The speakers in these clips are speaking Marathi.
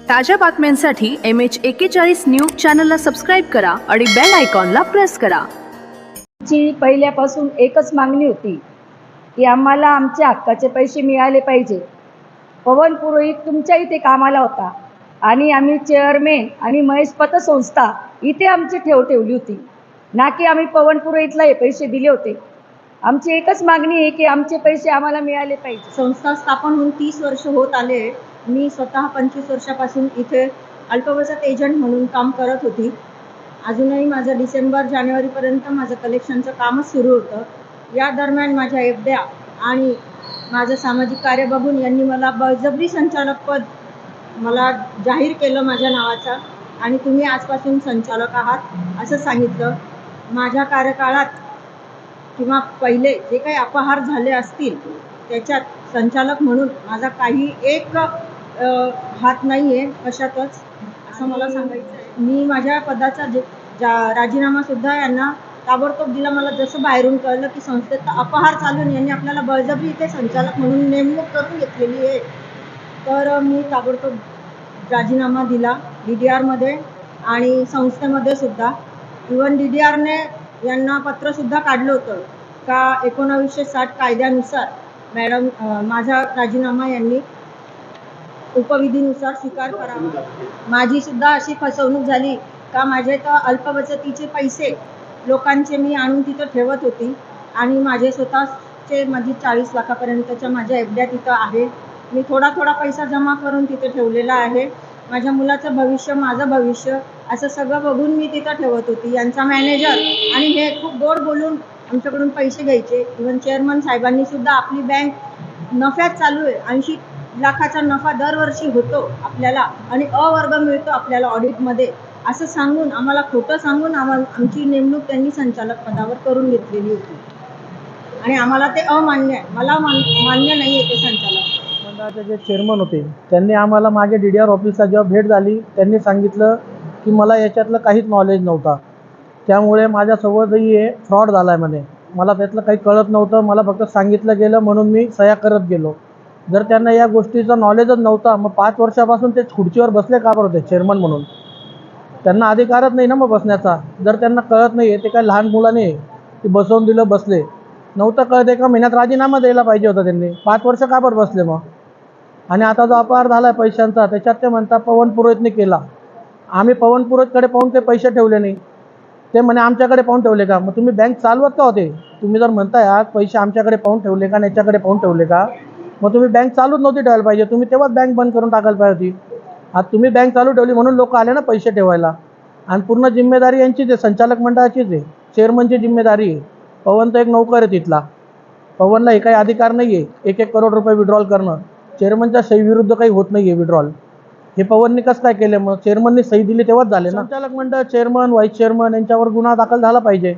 ताज्या बातम्यांसाठी MH41 न्यूज चॅनलला सबस्क्राईब करा आणि बेल आयकॉनला प्रेस करा. ची पहिल्यापासून एकच मागणी होती की आम्हाला आमच्या हक्काचे पैसे मिळाले पाहिजे. पवन पुरोहित तुमच्या इथे कामाला होता आणि आम्ही चेअरमॅन आणि महेश पतसंस्था इथे आमची ठेवली होती, ना की आम्ही पवन पुरोहितला हे पैसे दिले होते. आमची एकच मागणी आहे की आमचे पैसे आम्हाला मिळाले पाहिजे. संस्था स्थापन होऊन 30 वर्ष होत आले. मी स्वतः 25 वर्षापासून इथे अल्पबचत एजंट म्हणून काम करत होती. अजूनही माझं डिसेंबर जानेवारीपर्यंत माझं कलेक्शनचं कामच सुरू होतं. या दरम्यान माझ्या एफड्या आणि माझं सामाजिक कार्य बघून यांनी मला बळजबरी संचालकपद मला जाहीर केलं माझ्या नावाचा, आणि तुम्ही आजपासून संचालक आहात असं सांगितलं. माझ्या कार्यकाळात किंवा पहिले जे काही अपहार झाले असतील त्याच्यात संचालक म्हणून माझा काही एक हात नाही आहे कशातच, असं मला सांगायचं आहे. मी माझ्या पदाचा राजीनामासुद्धा यांना ताबडतोब दिला. मला जसं बाहेरून कळलं की संस्थेचा अपहार चालून यांनी आपल्याला बळजबरी इथे संचालक म्हणून नेमणूक करून घेतलेली आहे, तर मी ताबडतोब राजीनामा दिला DDRमध्ये आणि संस्थेमध्ये सुद्धा. इव्हन DDRने यांना पत्रसुद्धा काढलं होतं का 1960 कायद्यानुसार मॅडम माझा राजीनामा यांनी उपविधीनुसार स्वीकार करावा. माझी सुद्धा अशी फसवणूक झाली का माझे तर अल्पबचतीचे पैसे लोकांचे मी आणून तिथं ठेवत होती आणि माझे स्वतःचे माझी 40 लाखापर्यंतच्या माझ्या एफड्या तिथं आहे. मी थोडा पैसा जमा करून तिथे ठेवलेला आहे. माझ्या मुलाचं भविष्य, माझं भविष्य असं सगळं बघून मी तिथं ठेवत होती. यांचा मॅनेजर आणि हे खूप गोड बोलून आमच्याकडून पैसे घ्यायचे. इव्हन चेअरमन साहेबांनी सुद्धा आपली बँक नफ्यात चालू आहे, 80 लाखाचा नफा दरवर्षी होतो आपल्याला आणि वर्ग मिळतो आपल्याला ऑडिटमध्ये, असं सांगून आम्हाला खोटं सांगून आमची नेमणूक त्यांनी संचालक पदावर करून घेतलेली होती आणि आम्हाला ते अमान्य आहे. मला मान्य नाही आहे ते संचालक. मंडळाचे जे चेअरमन होते त्यांनी आम्हाला मागे DDR ऑफिसला जेव्हा भेट झाली त्यांनी सांगितलं की मला याच्यातलं काहीच नॉलेज नव्हता, त्यामुळे माझ्यासोबतही हे फ्रॉड झाला आहे म्हणे. मला त्यातलं काही कळत नव्हतं, मला फक्त सांगितलं गेलं म्हणून मी सह्या करत गेलो. जर त्यांना या गोष्टीचं नॉलेजच नव्हता मग 5 वर्षापासून ते खुर्चीवर बसले का बरं होते चेअरमन म्हणून? त्यांना अधिकारच नाही ना मग बसण्याचा. जर त्यांना कळत नाही आहे, ते काय लहान मुलाने ते बसवून दिलं बसले. नव्हतं कळत, एका महिन्यात राजीनामा द्यायला पाहिजे होता त्यांनी. 5 वर्ष का बरं बसले मग? आणि आता जो अपहार झाला आहे पैशांचा त्याच्यात ते म्हणतात पवन पुरोहितने केला. आम्ही पवन पुरोहितकडे पाहून ते पैसे ठेवले नाही, ते म्हणे आमच्याकडे पाहून ठेवले का? मग तुम्ही बँक चालवत का होते? तुम्ही जर म्हणताय आज पैसे आमच्याकडे पाहून ठेवले का, याच्याकडे पाहून ठेवले का, मग तुम्ही बँक चालूच नव्हती ठेवायला पाहिजे. तुम्ही तेव्हाच बँक बंद करून टाकायला पाहिजे होती. आज तुम्ही बँक चालू ठेवली म्हणून लोक आले ना पैसे ठेवायला. आणि पूर्ण जिम्मेदारी यांचीच आहे, संचालक मंडळाचीच आहे, चेअरमनची जिम्मेदारी आहे. पवन तर एक नौकर आहे तिथला. पवनला हे काही अधिकार नाही आहे 1-1 करोड रुपये विड्रॉल करणं. चेअरमनच्या सही विरुद्ध काही होत नाही आहे विड्रॉल. हे पवनने कसं काय केलं? मग चेअरमनने सही दिली तेव्हाच झाले ना. संचालक मंडळ, चेअरमन, व्हाईस चेअरमन यांच्यावर गुन्हा दाखल झाला पाहिजे.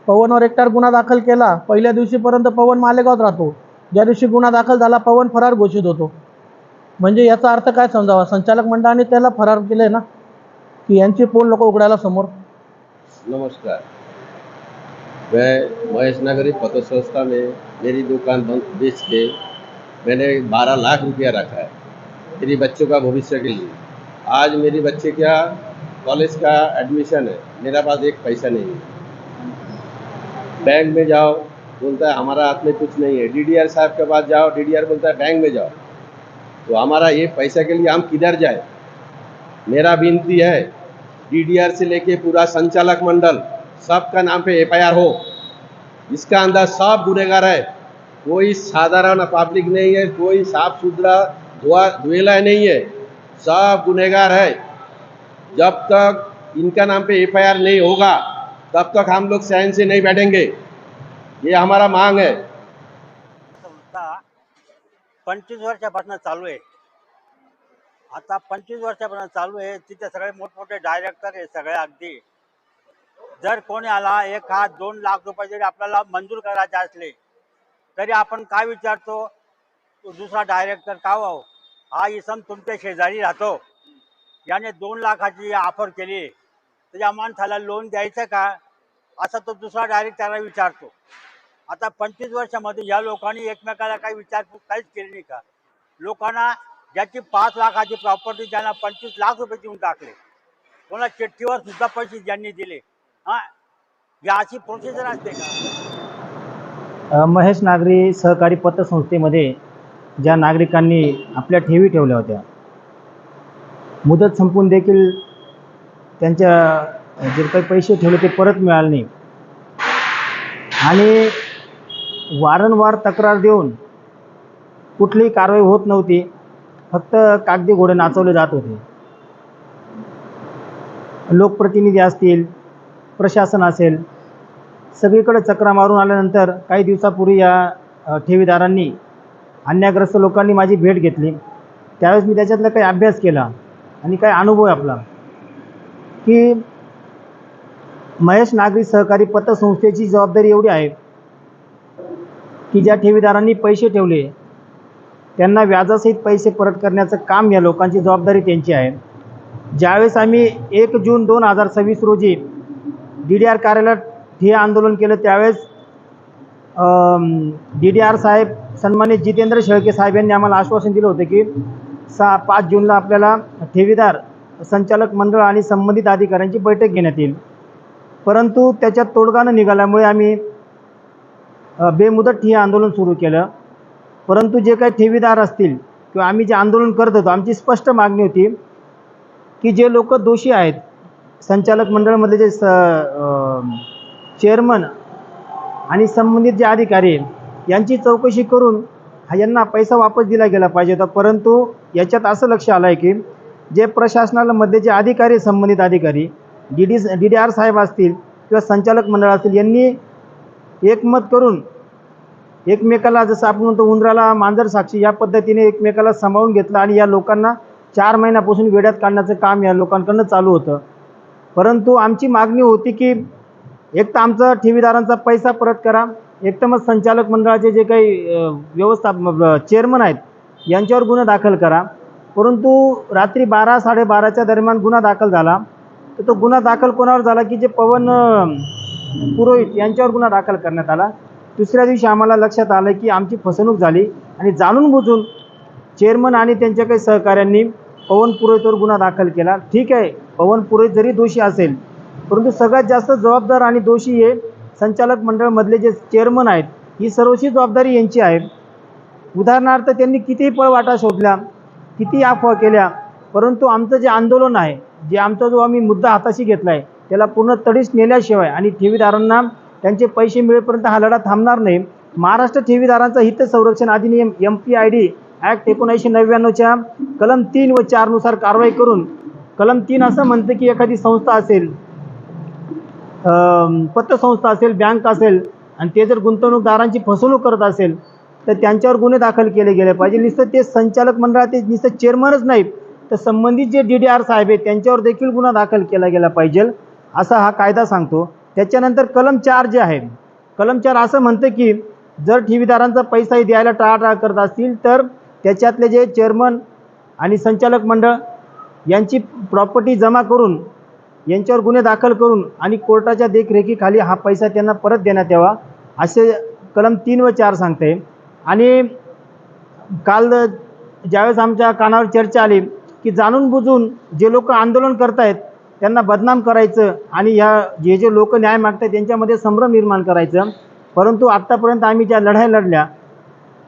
पवनवर एकट्यावर गुन्हा दाखल केला, पहिल्या दिवशीपर्यंत पवन मालेगावात राहतो. ज्या दिवशी गुन्हा दाखल झाला पवन फरार घोषित होतो. म्हणजे याचा अर्थ काय समजावा? संचालक मंडळाने त्याला फरार केले ना, की यांची पोल लोक उघडायला समोर. नमस्कार, मैं महेश नगरी पतो संस्था में मेरी दुकान बेच के मैंने 12 लाख रुपया रखा है मेरी बच्चों का भविष्य के लिए. आज मेरी बच्चे क्या कॉलेज का एडमिशन है, मेरा पास एक पैसा नहीं है. बैंक में जाओ बोलता है हमारा हाथ में कुछ नहीं है. DDR साहब के पास जाओ, DDR बोलता है बैंक में जाओ. तो हमारा ये पैसा के लिए हम किधर जाए? मेरा विनती है DDR से लेके पूरा संचालक मंडल सबका नाम पे FIR हो. इसका अंदर सब गुनहगार है, कोई साधारण पब्लिक नहीं है, कोई साफ सुथरा धुएला नहीं है, सब गुनहगार है. जब तक इनका नाम पे FIR नहीं होगा तब तक हम लोग सहन से नहीं बैठेंगे. ये हमारा मांग है. संस्था 25 वर्षापासून चालू आहे. आता 25 वर्षापासून चालू आहे. तिथे सगळे मोठमोठे डायरेक्टर आहे सगळे. अगदी जर कोणी आला 1-2 लाख रुपये जरी आपल्याला मंजूर करायचे असले तरी आपण काय विचारतो, दुसरा डायरेक्टर का व्हावं? हा इसम तुमच्या शेजारी राहतो, याने 2 लाखाची ऑफर केली तर या माणसाला लोन द्यायचं का, असं तो दुसरा डायरेक्टरला विचारतो. आता 25 वर्षामध्ये या लोकांनी एकमेकाला काही विचारपूस काहीच केली नाही का? लोकांना ज्याची 5 लाखाची प्रॉपर्टी त्यांना 25 लाख रुपये देऊन टाकले. कोणा चिठ्ठीवर सुद्धा पैसे ज्यांनी दिले. हां, ही अशी प्रोसिजर असते का? महेश नागरी सहकारी पतसंस्थेमध्ये ज्या नागरिकांनी आपल्या ठेवी ठेवल्या होत्या, मुदत संपून देखील त्यांच्या जे काही पैसे ठेवले ते परत मिळाले नाही आणि वारंवार तक्रार देऊन कुठलीही कारवाई होत नव्हती. फक्त कागदी घोडे नाचवले जात होते. लोकप्रतिनिधी असतील, प्रशासन असेल, सगळीकडे चक्रा मारून आल्यानंतर काही दिवसापूर्वी या ठेवीदारांनी, अन्यायग्रस्त लोकांनी माझी भेट घेतली. त्यावेळेस मी त्याच्यातला काही अभ्यास केला आणि काही अनुभव आहे आपला, की महेश नागरी सहकारी पतसंस्थेची जबाबदारी एवढी आहे की ज्या ठेवीदारांनी पैसे ठेवले त्यांना व्याजासहित पैसे परत करण्याचं काम या लोकांची जबाबदारी त्यांची आहे. ज्यावेळेस आम्ही 1 जून 2026 रोजी DDR कार्यालयात ठिय्या आंदोलन केलं, त्यावेळेस DDR साहेब सन्मानित जितेंद्र शेळके साहेब यांनी आम्हाला आश्वासन दिलं होतं की 5 जूनला आपल्याला ठेवीदार, संचालक मंडळ आणि संबंधित अधिकाऱ्यांची बैठक घेण्यात येईल. परंतु त्याच्यात तोडगा न निघाल्यामुळे आम्ही बेमुदत ठिय्या आंदोलन सुरू केलं. परंतु जे काही ठेवीदार असतील किंवा आम्ही जे आंदोलन करत होतो, आमची स्पष्ट मागणी होती की जे लोक दोषी आहेत, संचालक मंडळामधले जे चेअरमन आणि संबंधित जे अधिकारी यांची चौकशी करून यांना पैसा वापस दिला गेला पाहिजे होता. परंतु याच्यात असं लक्ष आलं आहे की जे प्रशासनामध्ये जे अधिकारी, संबंधित अधिकारी DDR साहेब असतील किंवा संचालक मंडळ असतील, यांनी एकमत करून एकमेकाला, जसं आपण म्हणतो उंदराला मांजर साक्षी, या पद्धतीने एकमेकाला सांभाळून घेतलं आणि या लोकांना 4 महिन्यापासून वेड्यात काढण्याचं काम या लोकांकडनं चालू होतं. परंतु आमची मागणी होती की एक तर आमचा ठेवीदारांचा पैसा परत करा, एक तर मग संचालक मंडळाचे जे काही चेअरमन आहेत यांच्यावर गुन्हा दाखल करा. परंतु रात्री 12-12:30च्या दरम्यान गुन्हा दाखल झाला. तर तो गुन्हा दाखल कोणावर झाला की जे पवन पुरोहित यांच्यावर गुन्हा दाखल करण्यात आला. दुसऱ्या दिवशी आम्हाला लक्षात आलं की आमची फसवणूक झाली आणि जाणून बुजून चेअरमन आणि त्यांच्या काही सहकाऱ्यांनी पवन पुरोहितवर गुन्हा दाखल केला. ठीक आहे, पवन पुरोहित जरी दोषी असेल, परंतु सगळ्यात जास्त जबाबदार आणि दोषी हे संचालक मंडळमधले जे चेअरमन आहेत, ही सर्वस्वी जबाबदारी यांची आहे. उदाहरणार्थ त्यांनी कितीही पळवाटा शोधल्या, किती अफवा केल्या, परंतु आमचं जे आंदोलन आहे, जे आमचा जो आम्ही मुद्दा हाताशी घेतला आहे, त्याला पूर्ण तडीस नेल्याशिवाय आणि ठेवीदारांना त्यांचे पैसे मिळेपर्यंत हा लढा थांबणार नाही. महाराष्ट्र ठेवीदारांचा हित संरक्षण अधिनियम MPID ॲक्ट 1999च्या कलम 3 व 4 नुसार कारवाई करून, कलम 3 असं म्हणतं की एखादी संस्था असेल, पतसंस्था असेल, बँक असेल आणि ते जर गुंतवणूकदारांची फसवणूक करत असेल तर त्यांच्यावर गुन्हे दाखल केले गेले पाहिजे. नुसतं ते संचालक मंडळाचे नुसतं चेअरमनच नाही, तर संबंधित जे DDR साहेब आहेत त्यांच्यावर देखील गुन्हा दाखल केला गेला पाहिजे, असा हा कायदा सांगतो. त्याच्यानंतर कलम 4 जे आहे, कलम 4 असं म्हणतं की जर ठेवीदारांचा पैसाही द्यायला टाळाटाळ करत असतील तर त्याच्यातले जे चेअरमन आणि संचालक मंडळ यांची प्रॉपर्टी जमा करून यांच्यावर गुन्हे दाखल करून आणि कोर्टाच्या देखरेखीखाली हा पैसा त्यांना परत देण्यात यावा, असे कलम 3 व 4 सांगते. आणि काल ज्यावेळेस आमच्या कानावर चर्चा आली की जाणून बुजून जे लोक आंदोलन करत आहेत त्यांना बदनाम करायचं आणि ह्या जे लोक न्याय मागतात त्यांच्यामध्ये संभ्रम निर्माण करायचं. परंतु आत्तापर्यंत आम्ही ज्या लढाई लढल्या,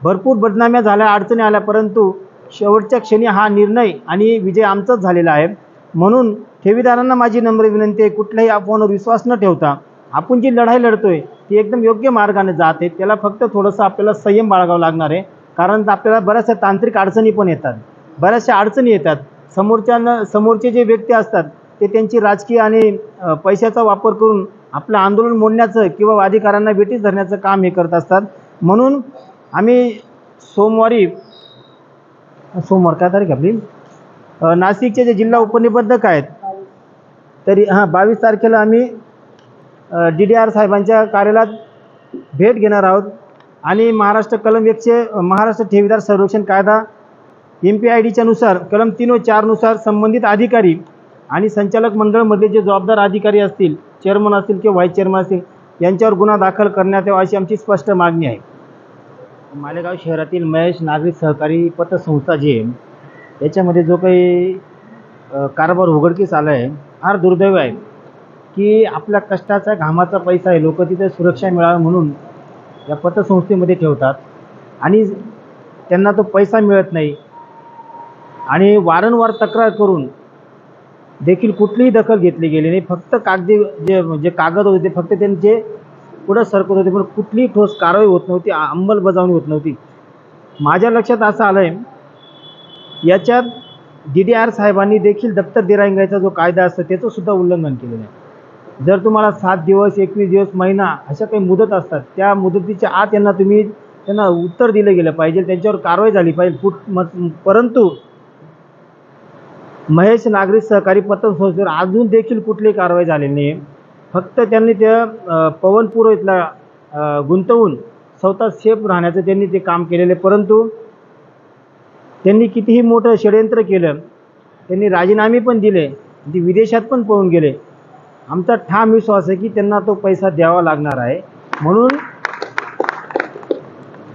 भरपूर बदनाम्या झाल्या, अडचणी आल्या, परंतु शेवटच्या क्षणी हा निर्णय आणि विजय आमचाच झालेला आहे. म्हणून ठेवीदारांना माझी नम्र विनंती आहे, कुठल्याही अफवांवर विश्वास न ठेवता आपण जी लढाई लढतोय ती एकदम योग्य मार्गाने जाते. त्याला फक्त थोडंसं आपल्याला संयम बाळगावं लागणार आहे, कारण आपल्याला बऱ्याचशा तांत्रिक अडचणी पण येतात, बऱ्याचशा अडचणी येतात. समोरचे जे व्यक्ती असतात ते त्यांची राजकीय आणि पैशाचा वापर करून आपलं आंदोलन मोडण्याचं किंवा अधिकाऱ्यांना वेठीस धरण्याचं काम हे करत असतात. म्हणून आम्ही सोमवार काय तारीख आपली, नाशिकचे जे जिल्हा उपनिबंधक आहेत, तरी 22 तारखेला आम्ही DDR साहेबांच्या कार्यालयात भेट घेणार आहोत आणि महाराष्ट्र ठेवीदार संरक्षण कायदा MPIDच्या नुसार कलम 3 व 4 नुसार संबंधित अधिकारी आणि संचालक मंडळामधले जे जबाबदार अधिकारी असतील, चेअरमन असतील किंवा व्हाईस चेअरमन असतील, यांच्यावर गुन्हा दाखल करण्यात यावा अशी आमची स्पष्ट मागणी आहे. मालेगाव शहरातील महेश नागरी सहकारी पतसंस्था जी आहे याच्यामध्ये जो काही कारभार उघडकीस आला आहे, फार दुर्दैव आहे की आपल्या कष्टाचा घामाचा पैसा आहे, लोक तिथे सुरक्षा मिळावी म्हणून या पतसंस्थेमध्ये ठेवतात आणि त्यांना तो पैसा मिळत नाही आणि वारंवार तक्रार करून देखील कुठलीही दखल घेतली गेली नाही. फक्त कागदी जे कागद होते ते फक्त त्यांचे पुढं सरकत होते, पण कुठलीही ठोस कारवाई होत नव्हती, अंमलबजावणी होत नव्हती. माझ्या लक्षात असं आलं आहे, याच्यात DDR साहेबांनी देखील दप्तर दिरांगायचा जो कायदा असतो त्याचं सुद्धा उल्लंघन केलेलं आहे. जर तुम्हाला 7 दिवस, 21 दिवस, महिना अशा काही मुदत असतात, त्या मुदतीच्या आत त्यांना उत्तर दिलं गेलं पाहिजे, त्यांच्यावर कारवाई झाली पाहिजे. परंतु महेश नागरी सहकारी पतसंस्थेवर अजून देखील कुठलीही कारवाई झालेली नाही. फक्त त्यांनी त्या पवनपूर इथला गुंतवून स्वतः सेफ राहण्याचं त्यांनी ते काम केलेले. परंतु त्यांनी कितीही मोठं षडयंत्र केलं, त्यांनी राजीनामे पण दिले, ते विदेशात पण पळून गेले. आमचा ठाम विश्वास आहे की त्यांना तो पैसा द्यावा लागणार आहे. म्हणून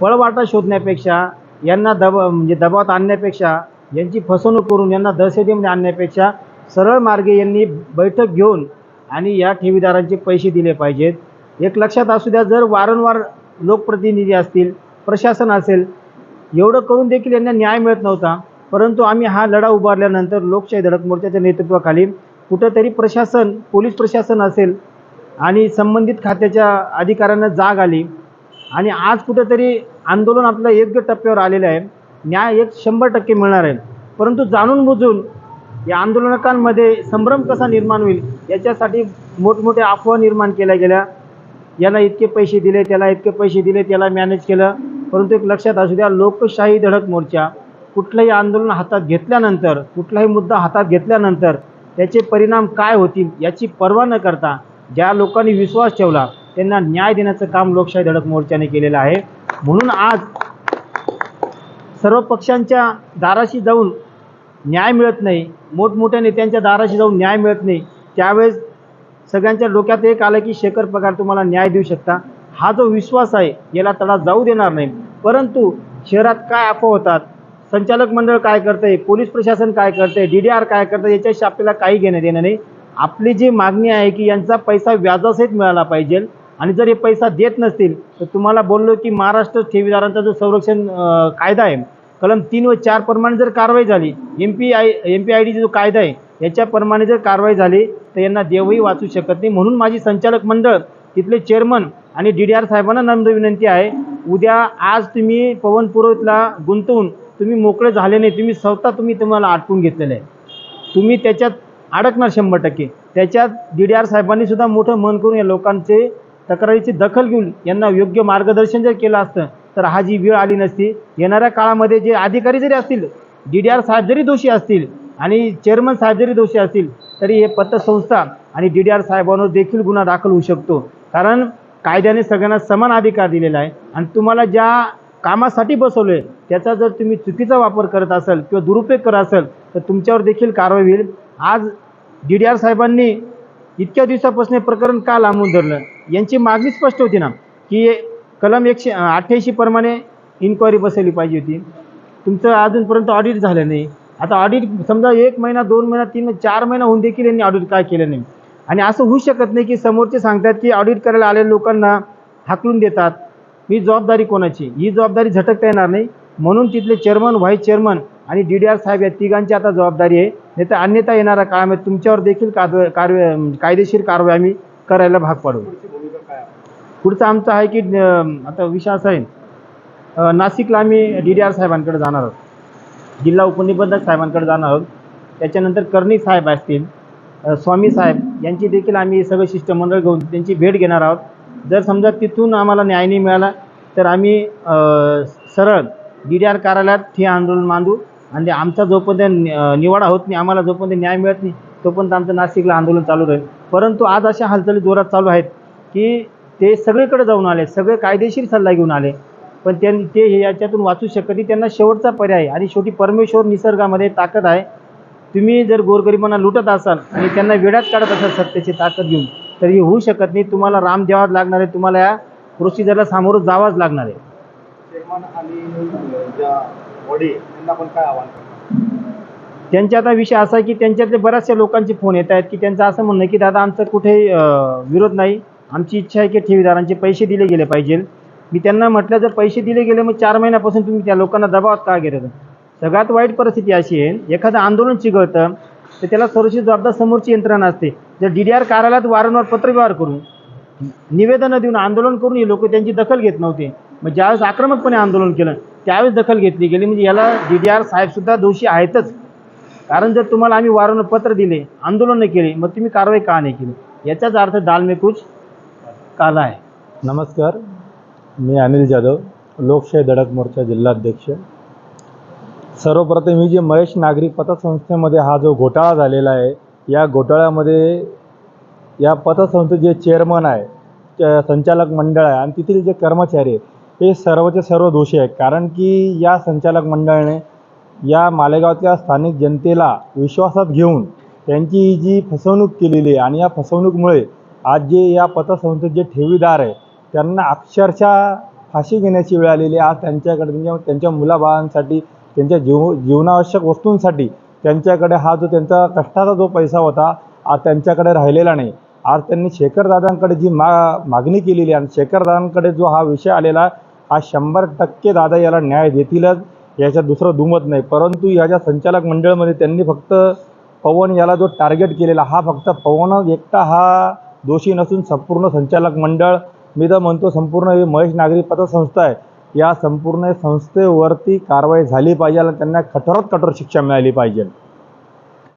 पळवाटा शोधण्यापेक्षा, यांना दबावात आणण्यापेक्षा, यांची फसवणूक करून यांना दहशतीमध्ये आणण्यापेक्षा सरळ मार्गे यांनी बैठक घेऊन आणि या ठेवीदारांचे पैसे दिले पाहिजेत. एक लक्षात असू द्या, जर वारंवार लोकप्रतिनिधी असतील, प्रशासन असेल, एवढं करून देखील यांना न्याय मिळत नव्हता. परंतु आम्ही हा लढा उभारल्यानंतर लोकशाही धडक मोर्चाच्या नेतृत्वाखाली कुठंतरी प्रशासन, पोलीस प्रशासन असेल आणि संबंधित खात्याच्या अधिकाऱ्यांना जाग आली आणि आज कुठंतरी आंदोलन आपलं योग्य टप्प्यावर आलेलं आहे. न्याय 100% मिळणार आहे. परंतु जाणून बुजून या आंदोलकांमध्ये संभ्रम कसा निर्माण होईल याच्यासाठी मोठमोठ्या अफवा निर्माण केल्या गेल्या. याला इतके पैसे दिले, त्याला इतके पैसे दिले, त्याला मॅनेज केलं. परंतु एक लक्षात असू द्या, लोकशाही धडक मोर्चा कुठलंही आंदोलन हातात घेतल्यानंतर, कुठलाही मुद्दा हातात घेतल्यानंतर त्याचे परिणाम काय होतील याची पर्वा न करता ज्या लोकांनी विश्वास ठेवला त्यांना न्याय देण्याचं काम लोकशाही धडक मोर्चाने केलेलं आहे. म्हणून आज सर्व पक्षांच्या दाराशी जाऊन न्याय मिळत नाही, मोठमोठ्या नेत्यांच्या दाराशी जाऊन न्याय मिळत नाही, त्यावेळेस सगळ्यांच्या डोक्यात एक आलं की शेखर पगार तुम्हाला न्याय देऊ शकता. हा जो विश्वास आहे याला तडा जाऊ देणार नाही. परंतु शहरात काय अफवा होतात, संचालक मंडळ काय करतंय, पोलीस प्रशासन काय करतंय, DDR काय करतंय, याच्याशी आपल्याला काही घेणं देणं नाही. आपली जी मागणी आहे की यांचा पैसा व्याजासहित मिळाला पाहिजे आणि जर हे पैसा देत नसतील तर तुम्हाला बोललो की महाराष्ट्र ठेवीदारांचा जो संरक्षण कायदा आहे, कलम 3 व 4 प्रमाणे जर कारवाई झाली, MPID जो कायदा आहे याच्याप्रमाणे जर कारवाई झाली तर यांना देवही वाचू शकत नाही. म्हणून माझी संचालक मंडळ, तिथले चेअरमन आणि DDR साहेबांना नम्र विनंती आहे, उद्या आज तुम्ही पवनपुरोतला गुंतवून तुम्ही मोकळे झाले नाही, तुम्ही स्वतः तुम्हाला अटकून घेतलेलं आहे, तुम्ही त्याच्यात अडकणार 100%. त्याच्यात DDR साहेबांनी सुद्धा मोठं मन करून या लोकांचे तक्रारीची दखल घेऊन यांना योग्य मार्गदर्शन जर केलं असतं तर हा जी वेळ आली नसती. येणाऱ्या काळामध्ये जे अधिकारी जरी असतील, DDR साहेब जरी दोषी असतील आणि चेअरमन साहेब जरी दोषी असतील तरी हे पतसंस्था आणि DDR साहेबांवर देखील गुन्हा दाखल होऊ शकतो. कारण कायद्याने सगळ्यांना समान अधिकार दिलेला आहे आणि तुम्हाला ज्या कामासाठी बसवलं आहे त्याचा जर तुम्ही चुकीचा वापर करत असाल किंवा दुरुपयोग करत असाल तर तुमच्यावर देखील कारवाई होईल. आज DDR साहेबांनी इतक्या दिवसापासून हे प्रकरण का लांबून धरलं, यांची मागणी स्पष्ट होती ना की कलम 188 प्रमाणे इन्क्वायरी बसवली पाहिजे होती. तुमचं अजूनपर्यंत ऑडिट झालं नाही. आता ऑडिट समजा 1 महिना, 2 महिना, 3 महिना, 4 महिना होऊन देखील यांनी ऑडिट काय केलं नाही. आणि असं होऊ शकत नाही की समोरचे सांगतात की ऑडिट करायला आलेल्या लोकांना हाकलून देतात. ही जबाबदारी कोणाची? ही जबाबदारी झटकता येणार नाही. म्हणून तिथले चेअरमन, व्हाईस चेअरमन आणि DDR साहेब या तिघांची आता जबाबदारी आहे. नाही तर अन्यथा येणाऱ्या काळामध्ये तुमच्यावर देखील कायदेशीर कारवाई आम्ही करायला भाग पाडू. पुढचं आमचं आहे की आता विषय असा आहे, नाशिकला आम्ही DDR साहेबांकडे जाणार आहोत, जिल्हा उपनिबंधक साहेबांकडे जाणार आहोत. त्याच्यानंतर कर्णिक साहेब असतील, स्वामी साहेब यांची देखील आम्ही सगळं शिष्टमंडळ घेऊन त्यांची भेट घेणार आहोत. जर समजा तिथून आम्हाला न्याय नाही मिळाला तर आम्ही सरळ DDR कार्यालयात हे आंदोलन मांडू आणि आमचा जोपर्यंत निवाडा होत नाही, आम्हाला जोपर्यंत न्याय मिळत नाही तोपर्यंत आमचं नाशिकला आंदोलन चालू राहील. परंतु आज अशा हालचाली जोरात चालू आहेत की ते सगळीकडे जाऊन आले, सगळे कायदेशीर सल्ला घेऊन आले, पण ते याच्यातून वाचू शकत नाही. त्यांना शेवटचा पर्याय आणि शेवटी परमेश्वर निसर्गामध्ये ताकद आहे. तुम्ही जर गोरगरिबांना लुटत असाल आणि त्यांना वेड्यात काढत असाल सत्तेची ताकद घेऊन तर हे होऊ शकत नाही. तुम्हाला राम द्यावाच लागणार आहे, तुम्हाला या प्रोसिजरला सामोरं जावंच लागणार आहे. चेअरमन आणि ज्या बॉडी त्यांना पण काय आव्हान करणार? त्यांच्या आता विषय असा आहे की त्यांच्यातले बऱ्याचशा लोकांचे फोन येत आहेत की त्यांचं असं म्हणणं आहे की दादा आमचा कुठे विरोध नाही, आमची इच्छा आहे की ठेवीदारांचे पैसे दिले गेले पाहिजे. मी त्यांना म्हटलं जर पैसे दिले गेले मग 4 महिन्यापासून तुम्ही त्या लोकांना दबावात का घेत. सगळ्यात वाईट परिस्थिती अशी आहे, एखादं आंदोलन चिघळतं तर त्याला सर्वस्वी जबाबदार समोरची यंत्रणा असते. जर DDR कार्यालयात वारंवार पत्रव्यवहार करून निवेदनं देऊन आंदोलन करून हे लोक त्यांची दखल घेत नव्हते. मग ज्यावेळेस आक्रमकपणे आंदोलन केलं त्यावेळेस दखल घेतली गेली, म्हणजे याला DDR साहेबसुद्धा दोषी आहेतच. कारण जर तुम्हाला आम्ही वारंवार पत्र दिले, आंदोलनं केली, मग तुम्ही कारवाई का नाही केली, याचाच अर्थ दाल में कुछ काला आहे. नमस्कार, मी अनिल जाधव, लोकशाही धडक मोर्चा जिल्हाध्यक्ष. सर्वप्रथम ही जी महेश नागरी पतसंस्थेमध्ये हा जो घोटाळा झालेला आहे, या घोटाळ्यामध्ये या पतसंस्थेचे जे चेअरमन आहे, संचालक मंडळ आहे आणि तेथील जे कर्मचारी आहे हे सर्वचे सर्व दोषी आहेत. कारण की या संचालक मंडळाने या मालेगावातल्या स्थानिक जनतेला विश्वासात घेऊन त्यांची ही जी फसवणूक केलेली आहे आणि या फसवणूकमुळे आज जे या पतसंस्थेचे जे ठेवीदार आहे त्यांना अक्षरशः फाशी घेण्याची वेळ आलेली आहे. आज त्यांच्याकडे त्यांच्या मुलाबाळांसाठी, त्यांच्या जीवनावश्यक वस्तूंसाठी त्यांच्याकडे हा जो त्यांचा कष्टाचा जो पैसा होता आज त्यांच्याकडे राहिलेला नाही. आज त्यांनी शेखरदादांकडे जी मागणी केलेली आहे आणि शेखरदादांकडे जो हा विषय आलेला हा 100% दादा याला न्याय देतीलच, याच्यात दुसरं दुमत नाही. परंतु याच्या संचालक मंडळामध्ये त्यांनी फक्त पवन याला जो टार्गेट केलेला हा फक्त पवन एकटा हा दोषी नसून संपूर्ण संचालक मंडळ, मी तर म्हणतो संपूर्ण ही महेश नागरी पतसंस्था आहे, या संपूर्ण संस्थेवरती कारवाई झाली पाहिजे आणि त्यांना कठोरात कठोर शिक्षा मिळाली पाहिजे.